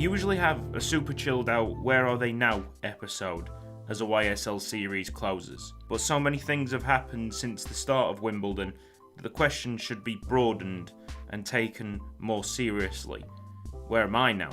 We usually have a super chilled out Where Are They Now episode as a YSL series closes, but so many things have happened since the start of Wimbledon that the question should be broadened and taken more seriously. Where am I now?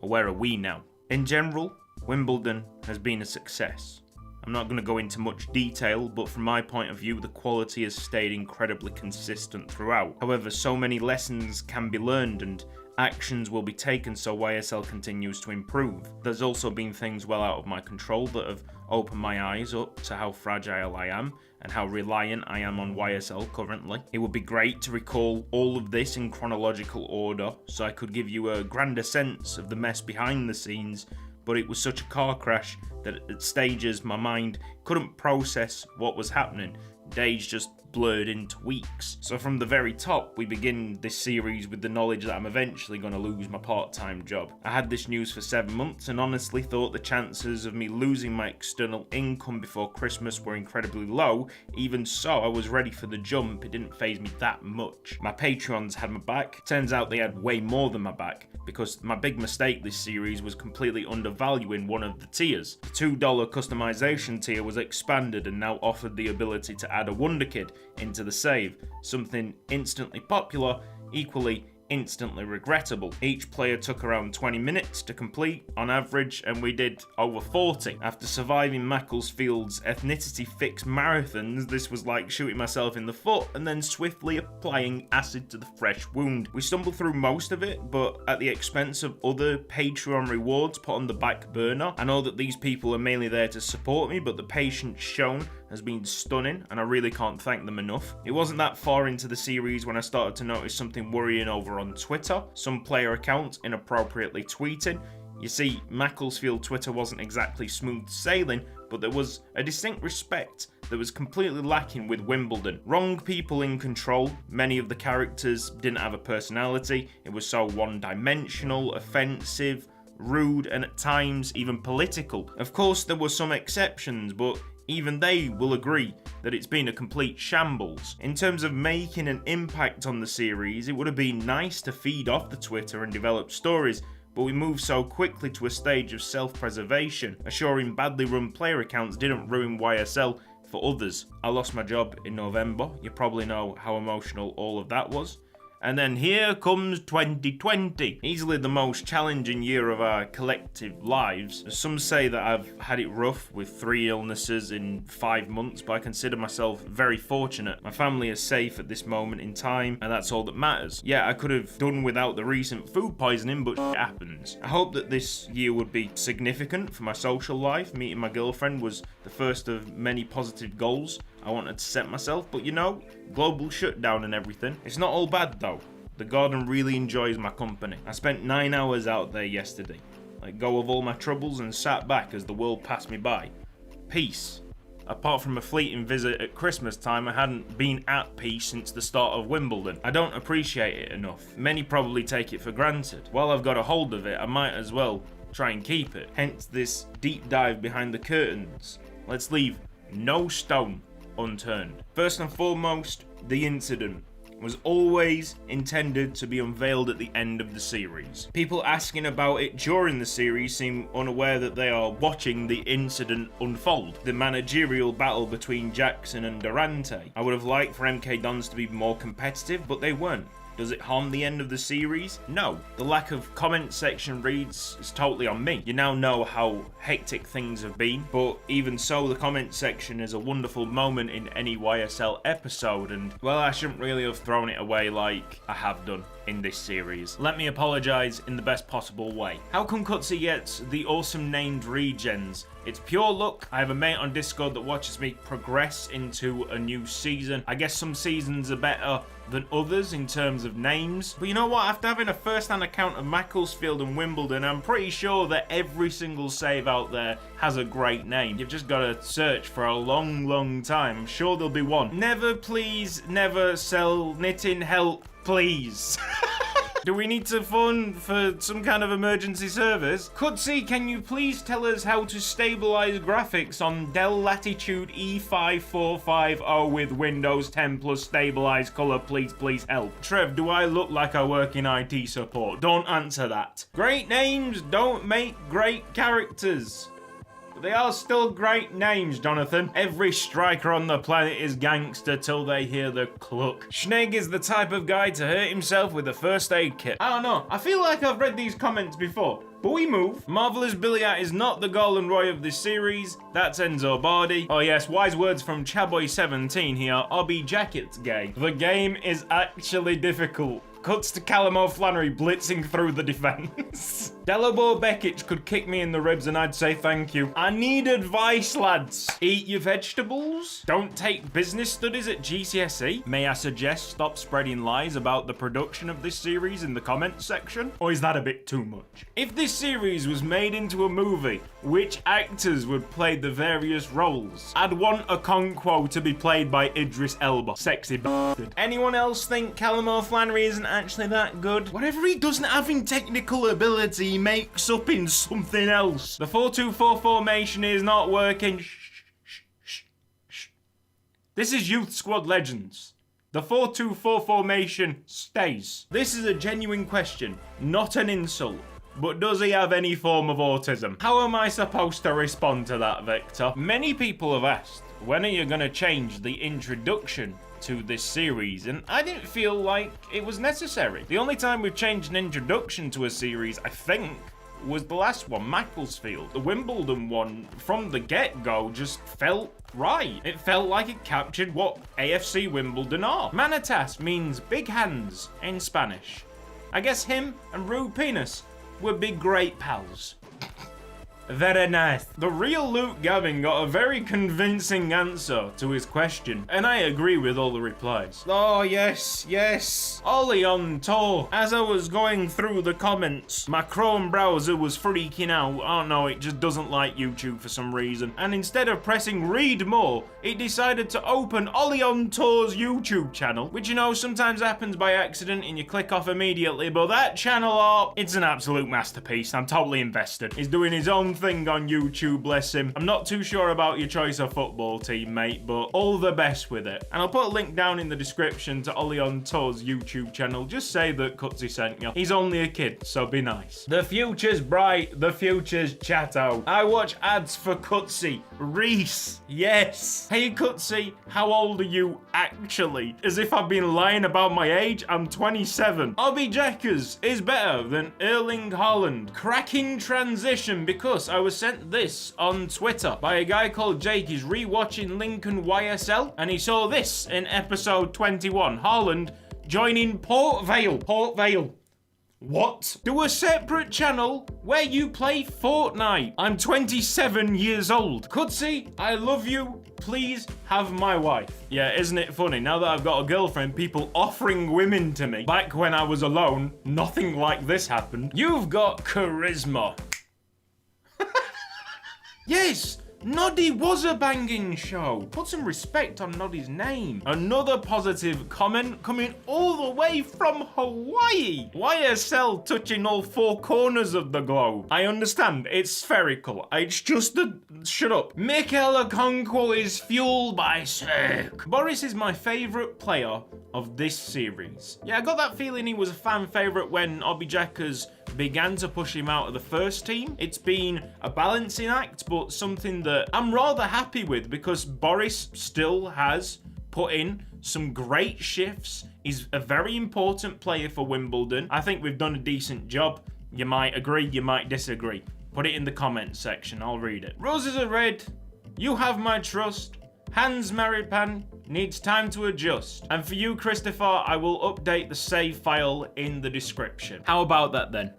Or where are we now? In general, Wimbledon has been a success. I'm not going to go into much detail, but from my point of view, the quality has stayed incredibly consistent throughout. However, so many lessons can be learned and actions will be taken so YSL continues to improve. There's also been things well out of my control that have opened my eyes up to how fragile I am and how reliant I am on YSL currently. It would be great to recall all of this in chronological order so I could give you a grander sense of the mess behind the scenes, but it was such a car crash that at stages my mind couldn't process what was happening. Days just blurred into weeks. So from the very top, we begin this series with the knowledge that I'm eventually going to lose my part-time job. I had this news for 7 months and honestly thought the chances of me losing my external income before Christmas were incredibly low. Even so, I was ready for the jump. It didn't faze me that much. My Patreons had my back. Turns out they had way more than my back, because my big mistake this series was completely undervaluing one of the tiers. The $2 customization tier was expanded and now offered the ability to add a Wonder Kid into the save, something instantly popular, equally instantly regrettable. Each player took around 20 minutes to complete on average, and we did over 40. After surviving Macclesfield's ethnicity fixed marathons, this was like shooting myself in the foot and then swiftly applying acid to the fresh wound. We stumbled through most of it, but at the expense of other Patreon rewards put on the back burner. I know that these people are mainly there to support me, but the patience shown has been stunning and I really can't thank them enough. It wasn't that far into the series when I started to notice something worrying over on Twitter. Some player accounts inappropriately tweeting. You see, Macclesfield Twitter wasn't exactly smooth sailing, but there was a distinct respect that was completely lacking with Wimbledon. Wrong people in control. Many of the characters didn't have a personality. It was so one-dimensional, offensive, rude, and at times even political. Of course, there were some exceptions, but even they will agree that it's been a complete shambles. In terms of making an impact on the series, it would have been nice to feed off the Twitter and develop stories, but we moved so quickly to a stage of self-preservation, assuring badly run player accounts didn't ruin YSL for others. I lost my job in November. You probably know how emotional all of that was. And then here comes 2020, easily the most challenging year of our collective lives. Some say that I've had it rough with 3 illnesses in 5 months, but I consider myself very fortunate. My family is safe at this moment in time, and that's all that matters. Yeah, I could have done without the recent food poisoning, but it happens. I hope that this year would be significant for my social life. Meeting my girlfriend was the first of many positive goals I wanted to set myself, but you know, global shutdown and everything. It's not all bad though. The garden really enjoys my company. I spent 9 hours out there yesterday. Let go of all my troubles and sat back as the world passed me by. Peace. Apart from a fleeting visit at Christmas time, I hadn't been at peace since the start of Wimbledon. I don't appreciate it enough. Many probably take it for granted. While I've got a hold of it, I might as well try and keep it. Hence this deep dive behind the curtains. Let's leave no stone unturned. First and foremost, the incident was always intended to be unveiled at the end of the series. People asking about it during the series seem unaware that they are watching the incident unfold. The managerial battle between Jackson and Durante. I would have liked for MK Dons to be more competitive, but they weren't. Does it harm the end of the series? No. The lack of comment section reads is totally on me. You now know how hectic things have been, but even so, the comment section is a wonderful moment in any YSL episode, and well, I shouldn't really have thrown it away like I have done in this series. Let me apologise in the best possible way. How come Cutsy gets the awesome named regens? It's pure luck. I have a mate on Discord that watches me progress into a new season. I guess some seasons are better than others in terms of names. But you know what? After having a first-hand account of Macclesfield and Wimbledon, I'm pretty sure that every single save out there has a great name. You've just got to search for a long, long time. I'm sure there'll be one. Never, please, never sell knitting help, please. Do we need to phone for some kind of emergency service? Cutsy, can you please tell us how to stabilize graphics on Dell Latitude E5450 with Windows 10 plus stabilized color? Please help. Trev, do I look like I work in IT support? Don't answer that. Great names don't make great characters. They are still great names, Jonathan. Every striker on the planet is gangster till they hear the cluck. Schnegg is the type of guy to hurt himself with a first aid kit. I don't know. I feel like I've read these comments before. But we move. Marvelous Billiat is not the Golden Roy of this series. That's Enzo Bardi. Oh yes, wise words from Chaboy17 here. Obby Jacket's gay. The game is actually difficult. Cuts to Calamo Flannery blitzing through the defense. Delabo Bekic could kick me in the ribs and I'd say thank you. I need advice, lads. Eat your vegetables. Don't take business studies at GCSE. May I suggest stop spreading lies about the production of this series in the comments section? Or is that a bit too much? If this series was made into a movie, which actors would play the various roles? I'd want Okonkwo to be played by Idris Elba. Sexy bastard. Anyone else think Calamo Flannery isn't actually that good? Whatever he doesn't have in technical ability, he makes up in something else. The 4-2-4 formation is not working. Shh. This is Youth Squad Legends. The 4-2-4 formation stays. This is a genuine question, not an insult. But does he have any form of autism? How am I supposed to respond to that, Victor? Many people have asked, when are you going to change the introduction to this series? And I didn't feel like it was necessary. The only time we've changed an introduction to a series, I think, was the last one, Macclesfield. The Wimbledon one, from the get-go, just felt right. It felt like it captured what AFC Wimbledon are. Manitas means big hands in Spanish. I guess him and Rude Penis would be great pals. Very nice. The real Luke Gavin got a very convincing answer to his question, and I agree with all the replies. Oh, yes. Ollie on tour. As I was going through the comments, my Chrome browser was freaking out. I don't know, it just doesn't like YouTube for some reason. And instead of pressing read more, it decided to open Ollie on Tour's YouTube channel, which, you know, sometimes happens by accident and you click off immediately, but that channel art, it's an absolute masterpiece. I'm totally invested. He's doing his own thing on YouTube, bless him. I'm not too sure about your choice of football team, mate, but all the best with it. And I'll put a link down in the description to Ollie on Tour's YouTube channel. Just say that Cutsy sent you. He's only a kid, so be nice. The future's bright, the future's chatto. I watch ads for Cutsy. Reese, yes. Hey Cutsy, how old are you actually? As if I've been lying about my age, I'm 27. Obby Jackers is better than Erling Haaland. Cracking transition because I was sent this on Twitter by a guy called Jake. He's rewatching Lincoln YSL and he saw this in episode 21. Haaland joining Port Vale. What? Do a separate channel where you play Fortnite. I'm 27 years old. Cutsy, I love you. Please have my wife. Yeah, isn't it funny? Now that I've got a girlfriend, people offering women to me. Back when I was alone, nothing like this happened. You've got charisma. Yes, Noddy was a banging show. Put some respect on Noddy's name. Another positive comment coming all the way from Hawaii. YSL touching all four corners of the globe. I understand, it's spherical. It's just a... Shut up. Mikel Okonkwo is fueled by sick. Boris is my favourite player of this series. Yeah, I got that feeling he was a fan favourite when Obby Jackers began to push him out of the first team. It's been a balancing act, but something that I'm rather happy with because Boris still has put in some great shifts. He's a very important player for Wimbledon. I think we've done a decent job. You might agree, you might disagree. Put it in the comments section, I'll read it. Roses are red, you have my trust. Hans Maripan needs time to adjust. And for you, Christopher, I will update the save file in the description. How about that then?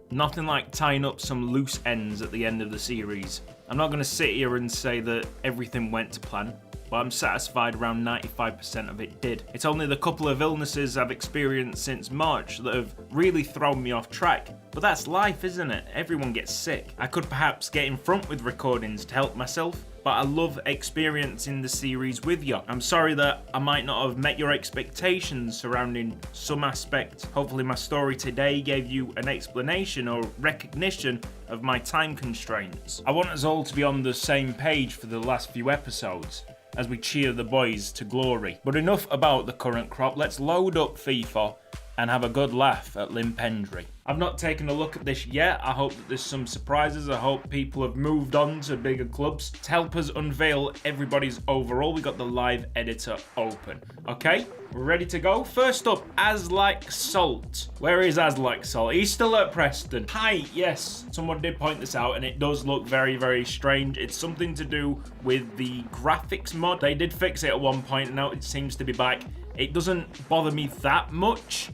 Nothing like tying up some loose ends at the end of the series. I'm not going to sit here and say that everything went to plan, but I'm satisfied around 95% of it did. It's only the couple of illnesses I've experienced since March that have really thrown me off track. But that's life, isn't it? Everyone gets sick. I could perhaps get in front with recordings to help myself, but I love experiencing the series with you. I'm sorry that I might not have met your expectations surrounding some aspect. Hopefully my story today gave you an explanation or recognition of my time constraints. I want us all to be on the same page for the last few episodes as we cheer the boys to glory. But enough about the current crop, let's load up FIFA and have a good laugh at Limpendry. I've not taken a look at this yet. I hope that there's some surprises. I hope people have moved on to bigger clubs. To help us unveil everybody's overall, we got the live editor open. Okay, we're ready to go. First up, As Like Salt. Where is As Like Salt? He's still at Preston. Hi, yes, someone did point this out, and it does look very, very strange. It's something to do with the graphics mod. They did fix it at one point, and now it seems to be back. It doesn't bother me that much.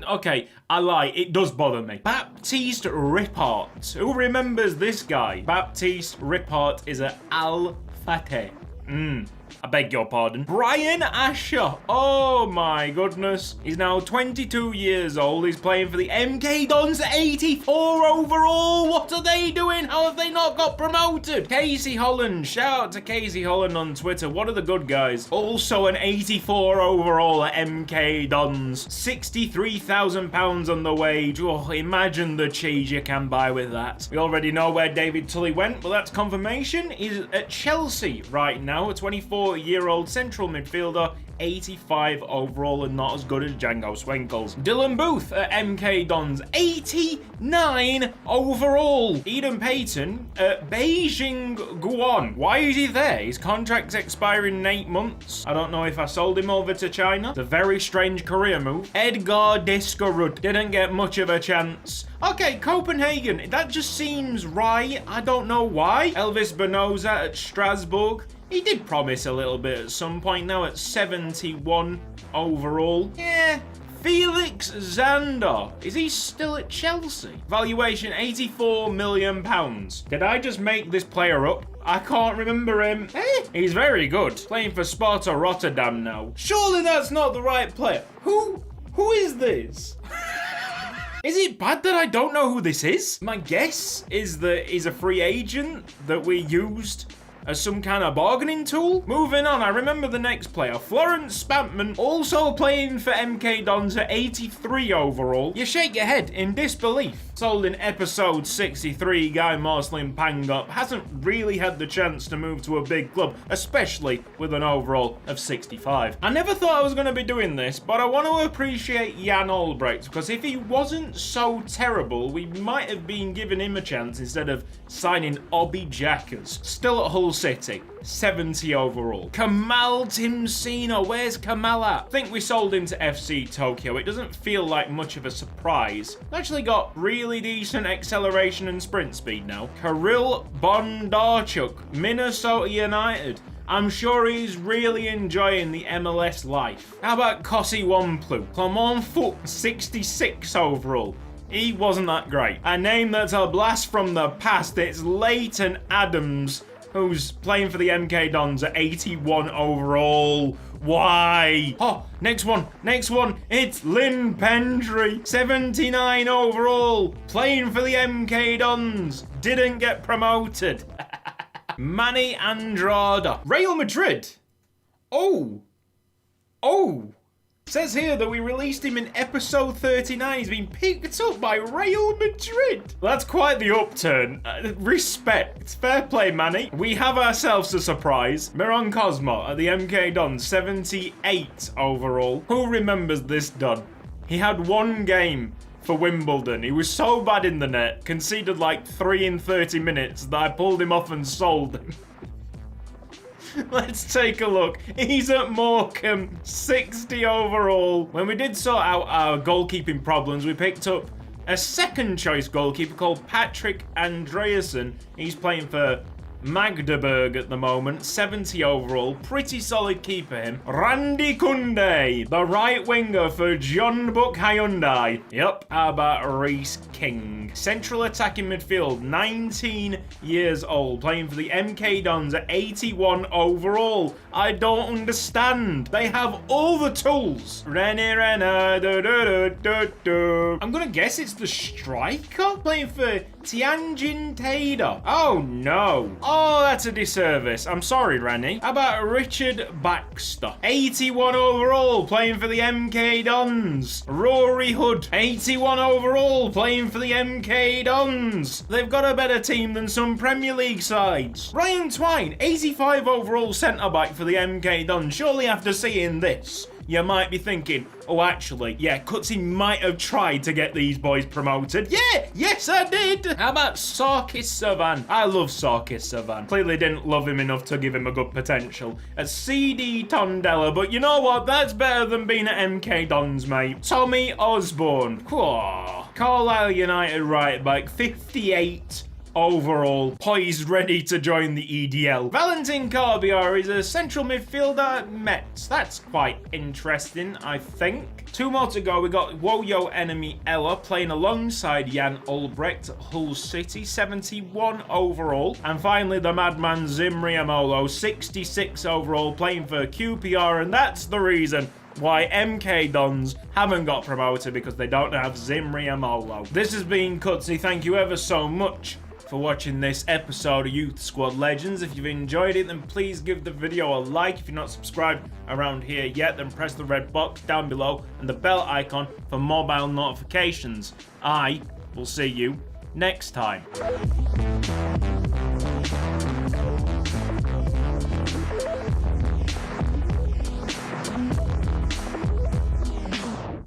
Okay, I lie, it does bother me. Baptiste Rippart. Who remembers this guy? Baptiste Rippart is a Al Fateh. I beg your pardon. Brian Asher. Oh my goodness. He's now 22 years old. He's playing for the MK Dons, 84 overall. What are they doing? How have they not got promoted? Casey Holland. Shout out to Casey Holland on Twitter. What are the good guys? Also an 84 overall at MK Dons. £63,000 on the wage. Oh, imagine the cheese you can buy with that. We already know where David Tully went, but that's confirmation. He's at Chelsea right now, a 24-year-old central midfielder, 85 overall and not as good as Django Swenkles. Dylan Booth at MK Dons, 89 overall. Eden Payton at Beijing Guan. Why is he there? His contract's expiring in 8 months. I don't know if I sold him over to China. It's a very strange career move. Edgar Diskerud didn't get much of a chance. Okay, Copenhagen. That just seems right. I don't know why. Elvis Benoza at Strasbourg. He did promise a little bit at some point, now at 71 overall. Yeah. Felix Zander. Is he still at Chelsea? Valuation £84 million. Did I just make this player up? I can't remember him. He's very good. Playing for Sparta Rotterdam now. Surely that's not the right player. Who is this? Is it bad that I don't know who this is? My guess is that he's a free agent that we used as some kind of bargaining tool. Moving on, I remember the next player, Florence Spampman, also playing for MK Dons at 83 overall. You shake your head in disbelief. Sold in episode 63, Guy Marcelin Pangop hasn't really had the chance to move to a big club, especially with an overall of 65. I never thought I was going to be doing this, but I want to appreciate Jan Albrecht, because if he wasn't so terrible, we might have been giving him a chance instead of signing Obi Jackers. Still at Hull City, 70 overall. Kamal Timsina, where's Kamal at? I think we sold him to FC Tokyo. It doesn't feel like much of a surprise. Actually got really decent acceleration and sprint speed now. Kirill Bondarchuk, Minnesota United. I'm sure he's really enjoying the MLS life. How about Kossi Wamplu? Clement Foot, 66 overall. He wasn't that great. A name that's a blast from the past. It's Leighton Adams, who's playing for the MK Dons at 81 overall. Why? Oh, next one. It's Lynn Pendry, 79 overall, playing for the MK Dons. Didn't get promoted. Manny Andrada, Real Madrid. Oh. Says here that we released him in episode 39. He's been picked up by Real Madrid. That's quite the upturn. Respect. Fair play, Manny. We have ourselves a surprise. Miron Cosmo at the MK Dons, 78 overall. Who remembers this Don? He had one game for Wimbledon. He was so bad in the net, conceded like 3 in 30 minutes, that I pulled him off and sold him. Let's take a look. He's at Morecambe, 60 overall. When we did sort out our goalkeeping problems, we picked up a second choice goalkeeper called Patrick Andreasen. He's playing for Magdeburg at the moment, 70 overall. Pretty solid keeper him. Randy Kunde, the right winger for John Buck Hyundai. Yep, how about Reese King? Central attacking midfield, 19 years old, playing for the MK Dons at 81 overall. I don't understand. They have all the tools. Renner, I'm gonna guess it's the striker playing for Tianjin Tader. Oh no. Oh, that's a disservice. I'm sorry, Rennie. How about Richard Baxter? 81 overall, playing for the MK Dons. Rory Hood, 81 overall, playing for the MK Dons. They've got a better team than some Premier League sides. Ryan Twine, 85 overall centre-back for the MK Dons. Surely after seeing this, you might be thinking, oh, actually, yeah, Cutsy might have tried to get these boys promoted. Yeah, yes, I did. How about Sarkis Savan? I love Sarkis Savan. Clearly didn't love him enough to give him a good potential. A CD Tondela, but you know what? That's better than being at MK Dons, mate. Tommy Osborne. Whoa. Carlisle United right back, 58 overall, poised, ready to join the EDL. Valentin Carbiar is a central midfielder at Mets. That's quite interesting, I think. 2 more to go. We got Woyo Enemy Ella playing alongside Jan Ulbrecht at Hull City, 71 overall. And finally, the madman Zimri Amolo, 66 overall, playing for QPR, and that's the reason why MK Dons haven't got promoted, because they don't have Zimri Amolo. This has been Cutsy. Thank you ever so much for watching this episode of Youth Squad Legends. If you've enjoyed it, then please give the video a like. If you're not subscribed around here yet, then press the red box down below and the bell icon for mobile notifications. I will see you next time.